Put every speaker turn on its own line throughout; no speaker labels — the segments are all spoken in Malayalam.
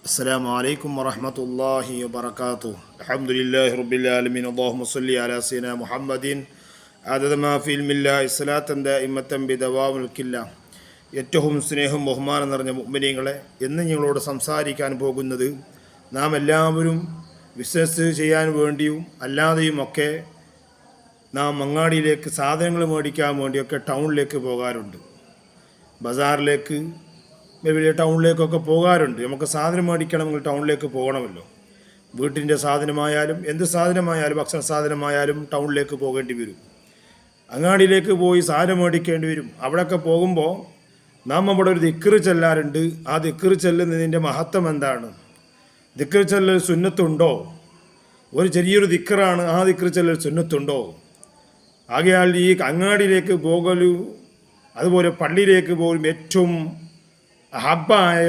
السلام عليكم ورحمة الله وبركاته الحمد لله رب العالمين اللهم صل على سيدنا محمد عدد ما في علم الله صلاة دائمة بدوام الكلة ഏറ്റവും സ്നേഹം ബഹുമാനം നിറഞ്ഞ മുഅ്മിനീങ്ങളെ, എന്ന് ഞങ്ങളോട് സംസാരിക്കാൻ പോകുന്നത് നാം എല്ലാവരും ബിസിനസ് ചെയ്യാൻ വേണ്ടിയും അല്ലാതെയുമൊക്കെ നാം അങ്ങാടിയിലേക്ക് സാധനങ്ങൾ മേടിക്കാൻ വേണ്ടിയൊക്കെ ടൗണിലേക്ക് പോകാറുണ്ട്. ബസാറിലേക്ക് വലിയ ടൗണിലേക്കൊക്കെ പോകാറുണ്ട്. നമുക്ക് സാധനം മേടിക്കണമെങ്കിൽ ടൗണിലേക്ക് പോകണമല്ലോ. വീട്ടിൻ്റെ സാധനമായാലും എന്ത് സാധനമായാലും ഭക്ഷണ സാധനമായാലും ടൗണിലേക്ക് പോകേണ്ടി വരും. അങ്ങാടിയിലേക്ക് പോയി സാധനം മേടിക്കേണ്ടി വരും. അവിടെയൊക്കെ പോകുമ്പോൾ നാം അവിടെ ഒരു ദിക്ർ ചെല്ലാറുണ്ട്. ആ ദിക്ർ ചെല്ലുന്നതിൻ്റെ മഹത്വം എന്താണ്? ദിക്ർ ചെല്ലൽ സുന്നത്തുണ്ടോ? ഒരു ചെറിയൊരു ദിക്റാണ്. ആ ദിക്ർ ചെല്ലൽ സുന്നത്തുണ്ടോ? ആകയാൽ ഈ അങ്ങാടിയിലേക്ക് പോകലും അതുപോലെ പള്ളിയിലേക്ക് പോലും ഏറ്റവും അഹബ്ബായ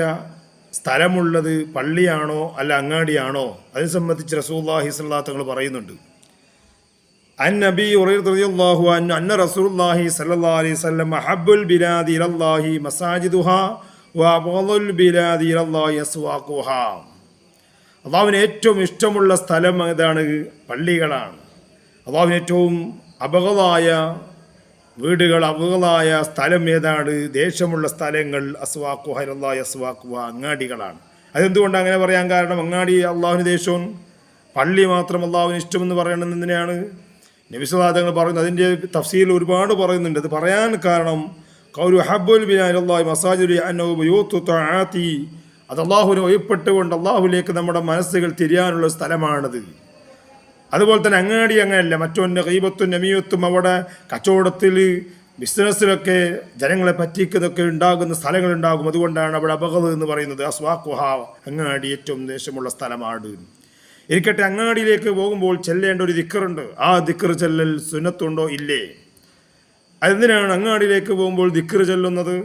സ്ഥലമുള്ളത് പള്ളിയാണോ അല്ല അങ്ങാടിയാണോ? അതിനെ സംബന്ധിച്ച് റസൂലുള്ളാഹി സ്വല്ലല്ലാഹു അലൈഹി വസല്ലം പറയുന്നുണ്ട്. അൻ നബി റളിയല്ലാഹു അൻഹു അന്ന റസൂലുള്ളാഹി സ്വല്ലല്ലാഹു അലൈഹി വസല്ലം അഹബ്ബുൽ ബിലാദി ഇലല്ലാഹി മസാജിദുഹാ വ അബ്ഗദുൽ ബിലാദി ഇലല്ലാഹി അസ്വാഖുഹാ. അല്ലാഹുവിന് ഏറ്റവും ഇഷ്ടമുള്ള സ്ഥലം ഏതാണ്? പള്ളികളാണ്. അല്ലാഹുവിന് ഏറ്റവും അബഗദായ വീടുകൾ, അബഗദായ സ്ഥലം ഏതാണ്? ദേശമുള്ള സ്ഥലങ്ങൾ അസ്വാഖുഹ ഇലല്ലാഹി അസ്വാഖുഹ, അങ്ങാടികളാണ്. അതെന്തുകൊണ്ട് അങ്ങനെ പറയാൻ കാരണം? അങ്ങാടി അള്ളാഹുവിന് ദേശവും പള്ളി മാത്രം അള്ളാഹുവിന് ഇഷ്ടമെന്ന് പറയണമെന്ന് എന്തിനാണ് നബി സ്വല്ലല്ലാഹു അലൈഹി വസല്ലം പറയുന്നത്? അതിൻ്റെ തഫ്സീൽ ഒരുപാട് പറയുന്നുണ്ട്. അത് പറയാൻ കാരണം ഖൗലു ഹബ്ബുൽ ബിലാദി ഇലല്ലാഹി മസാജിദു അന്നഹു ബുയൂതു തആതി, അത് അള്ളാഹുവിനെ ഒഴിപ്പെട്ടുകൊണ്ട് അള്ളാഹുവിലേക്ക് നമ്മുടെ മനസ്സുകൾ തിരിയാനുള്ള സ്ഥലമാണത്. അതുപോലെ തന്നെ അങ്ങാടി അങ്ങനെയല്ല. മറ്റൊന്ന് ഗീബത്തും നമീമത്തും അവിടെ കച്ചവടത്തിൽ ബിസിനസ്സിലൊക്കെ ജനങ്ങളെ പറ്റിക്കുന്നതൊക്കെ ഉണ്ടാകുന്ന സ്ഥലങ്ങളുണ്ടാകും. അതുകൊണ്ടാണ് അവിടെ അബഗദ് എന്ന് പറയുന്നത്. അസ്വാഖുഹ, അങ്ങാടി ഏറ്റവും ദേശമുള്ള സ്ഥലമാണ്. ഇരിക്കട്ടെ, അങ്ങാടിയിലേക്ക് പോകുമ്പോൾ ചെല്ലേണ്ട ഒരു ദിക്റുണ്ട്. ആ ദിക്ർ ചെല്ലൽ സുന്നത്തുണ്ടോ? ഇല്ലേ? എന്തിനാണ് അങ്ങാടിയിലേക്ക് പോകുമ്പോൾ ദിക്ർ ചെല്ലുന്നത്?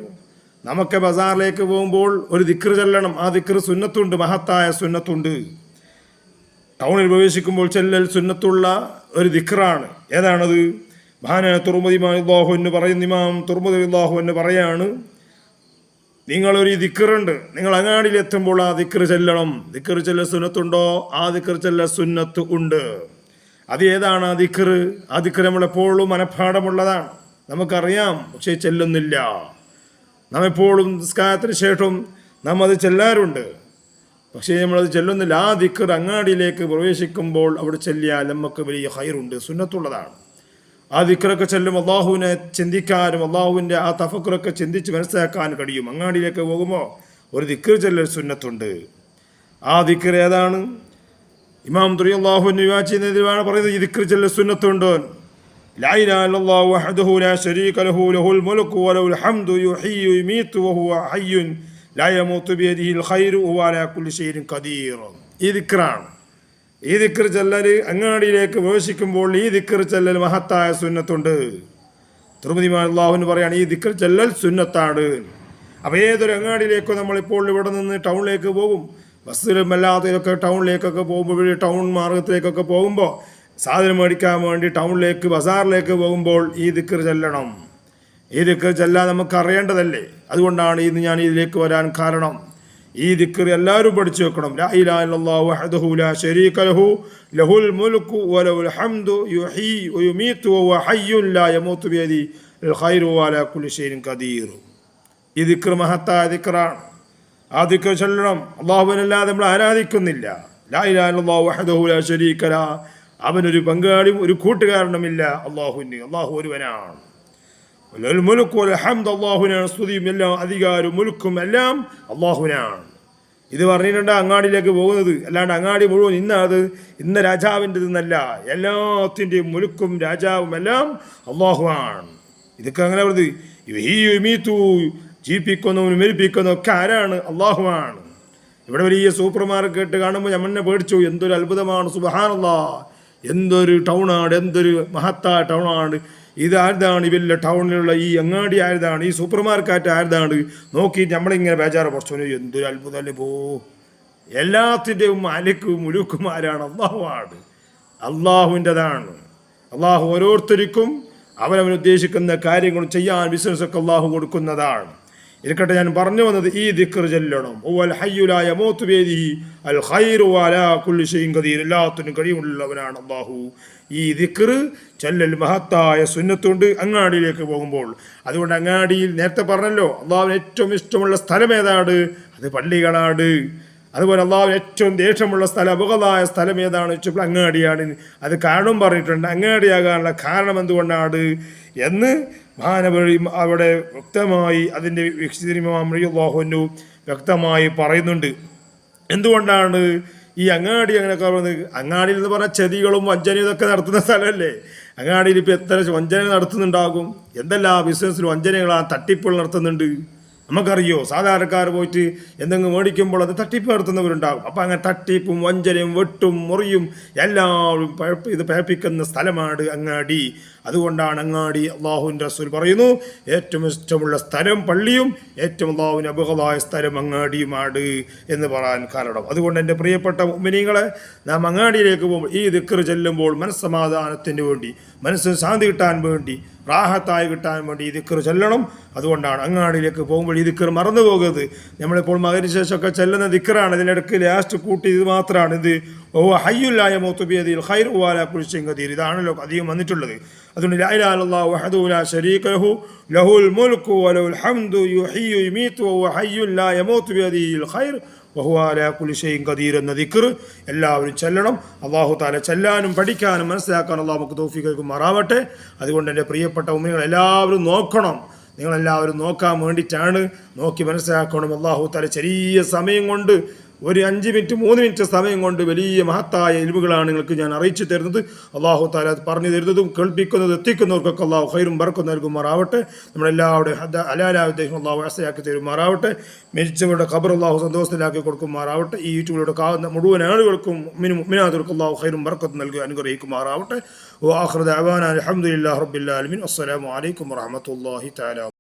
നമുക്ക് ബസാറിലേക്ക് പോകുമ്പോൾ ഒരു ദിക്ർ ചെല്ലണം. ആ ദിക്ർ സുന്നത്തുണ്ട്, മഹത്തായ സുന്നത്തുണ്ട്. ടൗണിൽ പ്രവേശിക്കുമ്പോൾ ചെല്ലൽ സുന്നത്തുള്ള ഒരു ദിക്റാണ്. ഏതാണത്? മഹാനായ തുർമുദി റളിയല്ലാഹു അൻഹു പറയുന്ന ഇമാം തുർമുദി റളിയല്ലാഹു അൻഹു പറയാണ്, നിങ്ങളൊരു ദിക്റുണ്ട്, നിങ്ങൾ അങ്ങാടിയിലെത്തുമ്പോൾ ആ ദിക്ർ ചെല്ലണം. ദിക്ർ ചെല്ലൽ സുന്നത്തുണ്ടോ? ആ ദിക്ർ ചെല്ലൽ സുന്നത്ത് ഉണ്ട്. അത് ഏതാണ് ആ ദിക്ർ? ആ ദിക്ർ നമ്മളെപ്പോഴും മനഃപ്പാഠമുള്ളതാണ്, നമുക്കറിയാം, പക്ഷേ ചെല്ലുന്നില്ല. നാം എപ്പോഴും നിസ്കാരത്തിന് ശേഷം നാം അത് ചെല്ലാറുണ്ട്, പക്ഷേ നമ്മളത് ചെല്ലുന്നില്ല. ആ ദിക്ർ അങ്ങാടിയിലേക്ക് പ്രവേശിക്കുമ്പോൾ അവിടെ ചെല്ലിയാൽ നമുക്ക് വലിയ ഖൈറുണ്ട്, സുന്നത്തുള്ളതാണ്. ആ ദിക്റൊക്കെ ചെല്ലും അള്ളാഹുവിനെ ചിന്തിക്കാനും അള്ളാഹുവിൻ്റെ ആ തഫക്കുറൊക്കെ ചിന്തിച്ച് മനസ്സിലാക്കാൻ കഴിയും. അങ്ങാടിയിലേക്ക് പോകുമ്പോൾ ഒരു ദിക്ർ ചെല്ലൽ സുന്നത്തുണ്ട്. ആ ദിക്ർ ഏതാണ്? ഇമാം തുറി അള്ളാഹുവിനെ വിവാചിക്കുന്നതിലാണ് പറയുന്നത്, ഈ ദിക്ർ ചെല്ലൽ സുന്നത്തുണ്ട്. ലാ ഇലാഹ ഇല്ലല്ലാഹു വഹ്ദഹു ലാ ശരീക ലഹു ലഹുൽ മുൽക്കു വലഹുൽ ഹംദു യുഹ്യി വയുമീതു വഹുവ ഹയ്യുൻ ലാ യമൂതു ബിയദിഹിൽ ഖൈറു വഹുവ അലാ കുല്ലി ഷൈഇൻ ഖദീർ. ഈ ദിക്റാണ്. ഈ ദിക്ർ ചെല്ലൽ അങ്ങാടിയിലേക്ക് പ്രവേശിക്കുമ്പോൾ ഈ ദിക്ർ ചെല്ലൽ മഹത്തായ സുന്നത്തുണ്ട്. തുർമുദി അല്ലാഹുവിന് പറയാണ്, ഈ ദിക്ർ ചെല്ലൽ സുന്നത്താണ്. അപ്പോൾ ഏതൊരു അങ്ങാടിയിലേക്കോ നമ്മളിപ്പോൾ ഇവിടെ നിന്ന് ടൗണിലേക്ക് പോകും, ബസ്സിലും അല്ലാത്തതിലൊക്കെ ടൗണിലേക്കൊക്കെ പോകുമ്പോൾ, ടൗൺ മാർഗത്തിലേക്കൊക്കെ പോകുമ്പോൾ സാധനം മേടിക്കാൻ വേണ്ടി ടൗണിലേക്ക് ബസാറിലേക്ക് പോകുമ്പോൾ ഈ ദിക്ർ ചെല്ലണം. ഈ ദിക്ർ ചെല്ലാൻ നമുക്ക് അറിയേണ്ടതല്ലേ? അതുകൊണ്ടാണ് ഇന്ന് ഞാൻ ഇതിലേക്ക് വരാൻ കാരണം. ഈ ദിക്ർ എല്ലാവരും പഠിച്ചു വെക്കണം. ലാ ഇലാഹ ഇല്ലല്ലാഹു വഹ്ദഹു ലാ ശരീക ലഹു ലഹുൽ മുൽക്കു വലഹുൽ ഹംദു യുഹ്യി വയുമീതു വഹുവ ഹയ്യുൻ ലാ യമൂതു ബിയദിഹിൽ ഖൈറു വഹുവ അലാ കുല്ലി ഷൈഇൻ ഖദീർ. ഈ ദിക്ർ മഹത്തായ ദിക്റാണ്. ആ ദിക്ർ ചൊല്ലണം. അല്ലാഹുവിനല്ലാതെ നമ്മൾ ആരാധിക്കുന്നില്ല. ലാ ഇലാഹ ഇല്ലല്ലാഹു വഹ്ദഹു ലാ ശരീക ലഹു, അവനൊരു പങ്കാളിയും ഒരു കൂട്ടുകാരനുമില്ല. അള്ളാഹുവിന്, അള്ളാഹു ഒരുവനാണ്. അള്ളാഹുവിനാണ് സ്തുതിയും എല്ലാം അധികാരവും മുൽക്കും എല്ലാം അള്ളാഹുവിനാണ്. ഇത് പറഞ്ഞിട്ടുണ്ട് അങ്ങാടിയിലേക്ക് പോകുന്നത്. അല്ലാണ്ട് അങ്ങാടി മുഴുവൻ ഇന്ന രാജാവിൻ്റെ എന്നല്ല, എല്ലാത്തിൻ്റെയും മുൽക്കും രാജാവും എല്ലാം അള്ളാഹുവാണ്. ഇതൊക്കെ അങ്ങനെ പറയുന്നത്. ജീവിപ്പിക്കുന്നവനും മരിപ്പിക്കുന്നതും ഒക്കെ ആരാണ്? അള്ളാഹുവാണ്. ഇവിടെ വലിയ സൂപ്പർ മാർക്കറ്റ് കാണുമ്പോൾ ഞമ്മന്നെ പേടിച്ചു. എന്തൊരു അത്ഭുതമാണ്, സുബ്ഹാനല്ലാഹ്, എന്തൊരു ടൗണാണ്, എന്തൊരു മഹത്തായ ടൗണാണ്. ഇത് ആരുതാണ്? ഈ വലിയ ടൗണിലുള്ള ഈ അങ്ങാടി ആരുതാണ്? ഈ സൂപ്പർ മാർക്കറ്റ് ആരുതാണ്? നോക്കി നമ്മളിങ്ങനെ ബേജാറ് പഠിച്ചു. എന്തൊരു അത്ഭുതമല്ലേ പോ! എല്ലാത്തിൻ്റെയും മാലിക്കും മുലുക്കും ആരാണ്? അള്ളാഹുവാണ്. അള്ളാഹുവിൻ്റെതാണ്. അള്ളാഹു ഓരോരുത്തർക്കും അവനവനുദ്ദേശിക്കുന്ന കാര്യങ്ങൾ ചെയ്യാൻ ബിസിനസ്സൊക്കെ അള്ളാഹു കൊടുക്കുന്നതാണ്. ഇരിക്കട്ടെ, ഞാൻ പറഞ്ഞു വന്നത് ഈ ദിക്ർ ചൊല്ലണം. ഹുവൽ ഹയ്യു ലാ യമൂതു ബിയദിഹി അൽ ഖൈറു വഅലാ കുല്ലി ഷൈഇൻ ഖദീർ. എല്ലാത്തിനും കഴിവുള്ളവനാണ് അല്ലാഹു. ഈ ദിക്ർ ചൊല്ലൽ മഹത്തായ സുന്നത്തുണ്ട് അങ്ങാടിയിലേക്ക് പോകുമ്പോൾ. അതുകൊണ്ട് അങ്ങാടിയിൽ നേരത്തെ പറഞ്ഞല്ലോ, അള്ളാഹുവിന് ഏറ്റവും ഇഷ്ടമുള്ള സ്ഥലം ഏതാണ്? അത് പള്ളികളാണ്. അതുപോലെ അള്ളാഹുവിന് ഏറ്റവും ദേഷ്യമുള്ള സ്ഥലം, അപകടമായ സ്ഥലം ഏതാണ് വെച്ചപ്പോൾ അങ്ങാടിയാണ്. അത് കാരണം പറഞ്ഞിട്ടുണ്ട്. അങ്ങാടിയാകാനുള്ള കാരണം എന്തുകൊണ്ടാണ് എന്ന് മഹാനവരി അവിടെ വ്യക്തമായി അതിൻ്റെ വിശദീകരണു വ്യക്തമായി പറയുന്നുണ്ട്. എന്തുകൊണ്ടാണ് ഈ അങ്ങാടി അങ്ങനെയൊക്കെ പറയുന്നത്? അങ്ങാടിയിൽ എന്ന് പറഞ്ഞാൽ ചതികളും വഞ്ചനയും ഇതൊക്കെ നടത്തുന്ന സ്ഥലമല്ലേ. അങ്ങാടിയിൽ ഇപ്പോൾ എത്ര വഞ്ചന നടത്തുന്നുണ്ടാകും? എന്തെല്ലാം ബിസിനസ്സിൽ വഞ്ചനകളാണ്, തട്ടിപ്പുകൾ നടത്തുന്നുണ്ട്. നമുക്കറിയോ, സാധാരണക്കാർ പോയിട്ട് എന്തെങ്കിലും മേടിക്കുമ്പോൾ അത് തട്ടിപ്പ് നടത്തുന്നവരുണ്ടാകും. അപ്പം അങ്ങനെ തട്ടിപ്പും വഞ്ചനയും വെട്ടും മുറിയും എല്ലാവരും ഇത് പഴപ്പിക്കുന്ന സ്ഥലമാണ് അങ്ങാടി. അതുകൊണ്ടാണ് അങ്ങാടി അള്ളാഹുവിൻ്റെ റസൂൽ പറയുന്നു ഏറ്റവും ഇഷ്ടമുള്ള സ്ഥലം പള്ളിയും ഏറ്റവും അള്ളാഹുവിന് അപകടമായ സ്ഥലം അങ്ങാടിയുമാണ് എന്ന് പറയാൻ കാരണം. അതുകൊണ്ട് എൻ്റെ പ്രിയപ്പെട്ട മുഅ്മിനീങ്ങളെ, നാം അങ്ങാടിയിലേക്ക് പോകുമ്പോൾ ഈ ദിക്ർ ചെല്ലുമ്പോൾ മനസ്സമാധാനത്തിന് വേണ്ടി, മനസ്സിന് ശാന്തി കിട്ടാൻ വേണ്ടി, റാഹത്തായി കിട്ടാൻ വേണ്ടി ഈ ദിക്ർ ചെല്ലണം. അതുകൊണ്ടാണ് അങ്ങാടിയിലേക്ക് പോകുമ്പോൾ ഈ ദിക്ർ മറന്നു പോകരുത്. നമ്മളിപ്പോൾ മകരിന് ശേഷമൊക്കെ ചെല്ലുന്ന ദിക്റാണ്. ഇതിനിടയ്ക്ക് ലാസ്റ്റ് കൂട്ടി ഇത് മാത്രമാണ്. ഇത് ഹയ്യുൽ ലാ യമൂതു ബിയദിഹിൽ ഖൈറു വഅലാ കുല്ലി ഷൈഇൻ ഖദീർ. ഇതാണല്ലോ അധികം വന്നിട്ടുള്ളത്. അതുകൊണ്ട് ലാ ഇലാഹ ഇല്ലല്ലാഹു വഹ്ദഹു ലാ ശരീക ലഹു ലഹുൽ മുൽക്കു വലഹുൽ ഹംദു യുഹ്യി വയുമീതു വഹുവ ഹയ്യുൽ ലാ യമൂതു ബിയദിഹിൽ ഖൈർ വഹുവ അലാ കുല്ലി ഷൈഇൻ ഖദീർ എന്ന ദിക്ർ എല്ലാവരും ചെല്ലണം. അല്ലാഹു തആല ചെല്ലാനും പഠിക്കാനും മനസ്സിലാക്കാനും അല്ലാഹു നമുക്ക് തൗഫീഖ് നൽകുമാറാവട്ടെ. അതുകൊണ്ട് എൻ്റെ പ്രിയപ്പെട്ട ഉമ്മകൾ എല്ലാവരും നോക്കണം. നിങ്ങളെല്ലാവരും നോക്കാൻ വേണ്ടിയിട്ടാണ്, നോക്കി മനസ്സിലാക്കണം. അല്ലാഹു തആല ചെറിയ സമയം കൊണ്ട്, ഒരു 5 മിനിറ്റ് 3 മിനിറ്റ് സമയം കൊണ്ട് വലിയ മഹത്തായ ഇൽമുകളാണ് നിങ്ങൾക്ക് ഞാൻ അറിയിച്ചു തരുന്നത്. അല്ലാഹു തആല പറഞ്ഞു തരുന്നതും കേൾപ്പിക്കുന്നതും എത്തിക്കുന്നവർക്കൊക്കെ അല്ലാഹു ഖൈറും ബർക്കത്തും നൽകുമാറാവട്ടെ. നമ്മളെല്ലാവരുടെയും ഹലാലായ ഉദ്ദേശം അല്ലാഹു ആസയാക്കി തരുമാറാവട്ടെ. മരിച്ചവരുടെ ഖബർ അല്ലാഹു സന്തോഷത്തിലാക്കി കൊടുക്കുമാറാവട്ടെ. ഈ യൂട്യൂബിലൂടെ കാണുന്ന മുഴുവൻ ആളുകൾക്കും മുഅ്മിനാത്തുകൾക്കും അല്ലാഹു ഖൈറും ബർക്കത്തും നൽകി അനുഗ്രഹിക്കുമാറാവട്ടെ. വആഖിറു ദഅവാനാ അൽഹംദുലില്ലാഹി റബ്ബിൽ ആലമീൻ. അസ്സലാമു അലൈക്കും വറഹ്മത്തുള്ളാഹി തആല.